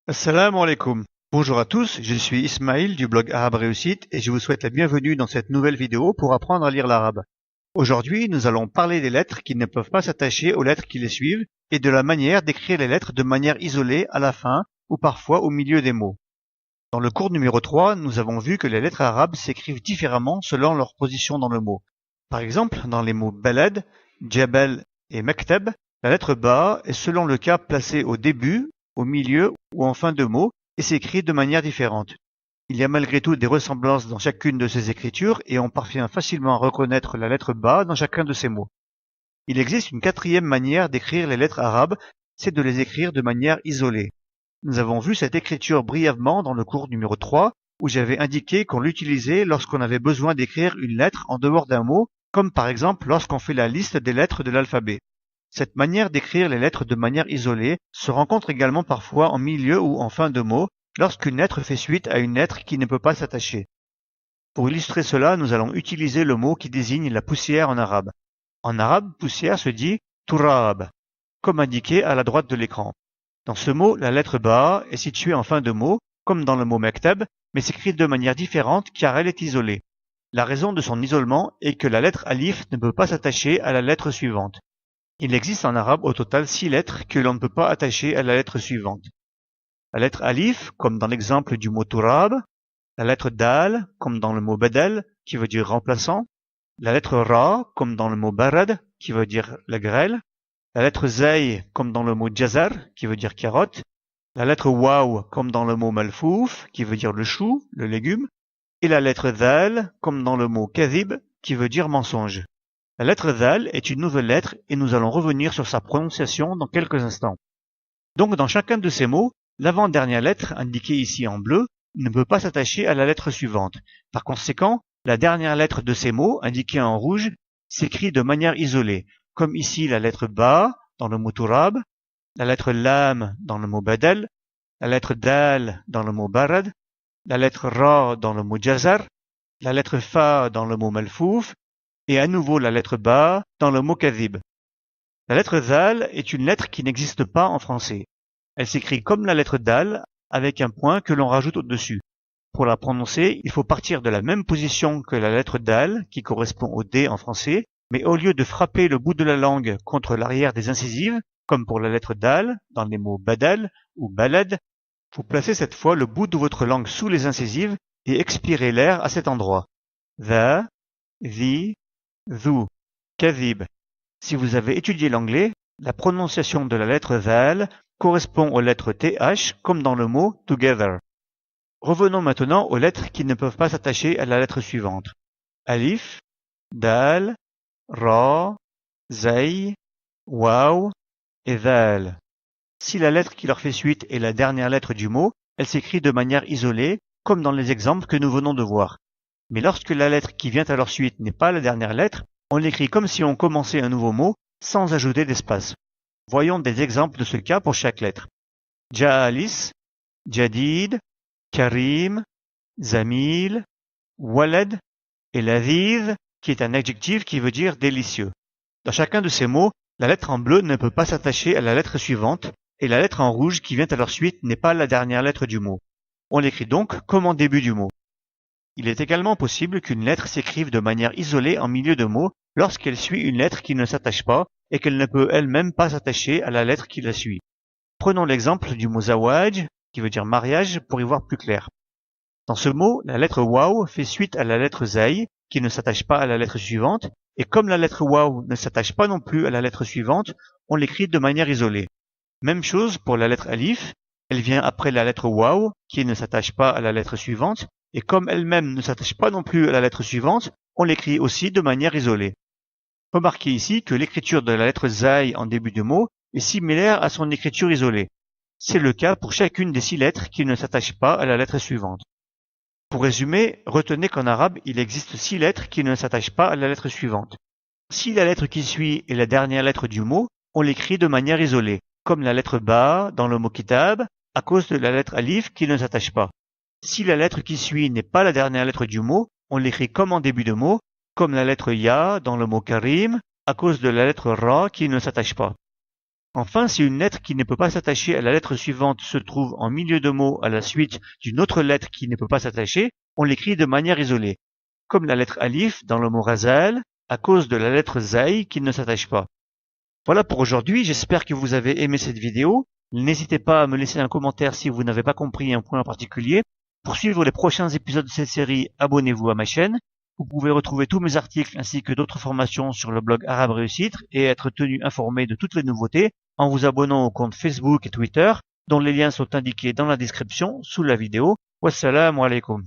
Assalamu alaikum. Bonjour à tous, je suis Ismail du blog Arabe Réussite et je vous souhaite la bienvenue dans cette nouvelle vidéo pour apprendre à lire l'arabe. Aujourd'hui, nous allons parler des lettres qui ne peuvent pas s'attacher aux lettres qui les suivent et de la manière d'écrire les lettres de manière isolée à la fin ou parfois au milieu des mots. Dans le cours numéro 3, nous avons vu que les lettres arabes s'écrivent différemment selon leur position dans le mot. Par exemple, dans les mots balad, jabal et maktab, la lettre ba est selon le cas placée au début, au milieu ou en fin de mot et s'écrit de manière différente. Il y a malgré tout des ressemblances dans chacune de ces écritures et on parvient facilement à reconnaître la lettre ba dans chacun de ces mots. Il existe une quatrième manière d'écrire les lettres arabes, c'est de les écrire de manière isolée. Nous avons vu cette écriture brièvement dans le cours numéro 3, où j'avais indiqué qu'on l'utilisait lorsqu'on avait besoin d'écrire une lettre en dehors d'un mot, comme par exemple lorsqu'on fait la liste des lettres de l'alphabet. Cette manière d'écrire les lettres de manière isolée se rencontre également parfois en milieu ou en fin de mot, lorsqu'une lettre fait suite à une lettre qui ne peut pas s'attacher. Pour illustrer cela, nous allons utiliser le mot qui désigne la poussière en arabe. En arabe, poussière se dit turab, comme indiqué à la droite de l'écran. Dans ce mot, la lettre ba est située en fin de mot, comme dans le mot maktab, mais s'écrit de manière différente car elle est isolée. La raison de son isolement est que la lettre alif ne peut pas s'attacher à la lettre suivante. Il existe en arabe au total 6 lettres que l'on ne peut pas attacher à la lettre suivante. La lettre alif, comme dans l'exemple du mot turab, la lettre dal, comme dans le mot badal, qui veut dire remplaçant, la lettre ra, comme dans le mot barad, qui veut dire la grêle, la lettre zay, comme dans le mot jazar, qui veut dire carotte, la lettre waw, comme dans le mot malfouf, qui veut dire le chou, le légume, et la lettre dhal, comme dans le mot kadhib, qui veut dire mensonge. La lettre dhal est une nouvelle lettre et nous allons revenir sur sa prononciation dans quelques instants. Donc dans chacun de ces mots, l'avant-dernière lettre, indiquée ici en bleu, ne peut pas s'attacher à la lettre suivante. Par conséquent, la dernière lettre de ces mots, indiquée en rouge, s'écrit de manière isolée, comme ici la lettre ba dans le mot turab, la lettre lam dans le mot badal, la lettre dal dans le mot barad, la lettre ra dans le mot jazar, la lettre fa dans le mot malfouf, et à nouveau la lettre ba dans le mot kadhib. La lettre zal est une lettre qui n'existe pas en français. Elle s'écrit comme la lettre dal avec un point que l'on rajoute au-dessus. Pour la prononcer, il faut partir de la même position que la lettre dal qui correspond au D en français, mais au lieu de frapper le bout de la langue contre l'arrière des incisives, comme pour la lettre dal dans les mots badal ou balad, vous placez cette fois le bout de votre langue sous les incisives et expirez l'air à cet endroit. Dha, dhi, dhu, kadhib. Si vous avez étudié l'anglais, la prononciation de la lettre zal correspond aux lettres th comme dans le mot together. Revenons maintenant aux lettres qui ne peuvent pas s'attacher à la lettre suivante. Alif, dal, ra, zay, waw et dhal. Si la lettre qui leur fait suite est la dernière lettre du mot, elle s'écrit de manière isolée, comme dans les exemples que nous venons de voir. Mais lorsque la lettre qui vient à leur suite n'est pas la dernière lettre, on l'écrit comme si on commençait un nouveau mot, sans ajouter d'espace. Voyons des exemples de ce cas pour chaque lettre. Ja'alis, Jadid, Karim, Zamil, Walad et Ladhiz, qui est un adjectif qui veut dire délicieux. Dans chacun de ces mots, la lettre en bleu ne peut pas s'attacher à la lettre suivante, et la lettre en rouge qui vient à leur suite n'est pas la dernière lettre du mot. On l'écrit donc comme en début du mot. Il est également possible qu'une lettre s'écrive de manière isolée en milieu de mot lorsqu'elle suit une lettre qui ne s'attache pas et qu'elle ne peut elle-même pas s'attacher à la lettre qui la suit. Prenons l'exemple du mot zawaj, qui veut dire mariage, pour y voir plus clair. Dans ce mot, la lettre waw fait suite à la lettre zay, qui ne s'attache pas à la lettre suivante, et comme la lettre waw ne s'attache pas non plus à la lettre suivante, on l'écrit de manière isolée. Même chose pour la lettre alif, elle vient après la lettre waw, qui ne s'attache pas à la lettre suivante, et comme elle-même ne s'attache pas non plus à la lettre suivante, on l'écrit aussi de manière isolée. Remarquez ici que l'écriture de la lettre zay en début de mot est similaire à son écriture isolée. C'est le cas pour chacune des 6 lettres qui ne s'attachent pas à la lettre suivante. Pour résumer, retenez qu'en arabe, il existe 6 lettres qui ne s'attachent pas à la lettre suivante. Si la lettre qui suit est la dernière lettre du mot, on l'écrit de manière isolée, comme la lettre ba dans le mot kitab, à cause de la lettre alif qui ne s'attache pas. Si la lettre qui suit n'est pas la dernière lettre du mot, on l'écrit comme en début de mot, comme la lettre ya dans le mot karim, à cause de la lettre ra qui ne s'attache pas. Enfin, si une lettre qui ne peut pas s'attacher à la lettre suivante se trouve en milieu de mot à la suite d'une autre lettre qui ne peut pas s'attacher, on l'écrit de manière isolée, comme la lettre alif dans le mot razael, à cause de la lettre zay qui ne s'attache pas. Voilà pour aujourd'hui, j'espère que vous avez aimé cette vidéo. N'hésitez pas à me laisser un commentaire si vous n'avez pas compris un point en particulier. Pour suivre les prochains épisodes de cette série, abonnez-vous à ma chaîne. Vous pouvez retrouver tous mes articles ainsi que d'autres formations sur le blog Arabe Réussite et être tenu informé de toutes les nouveautés en vous abonnant aux comptes Facebook et Twitter, dont les liens sont indiqués dans la description sous la vidéo. Wassalamu alaikum.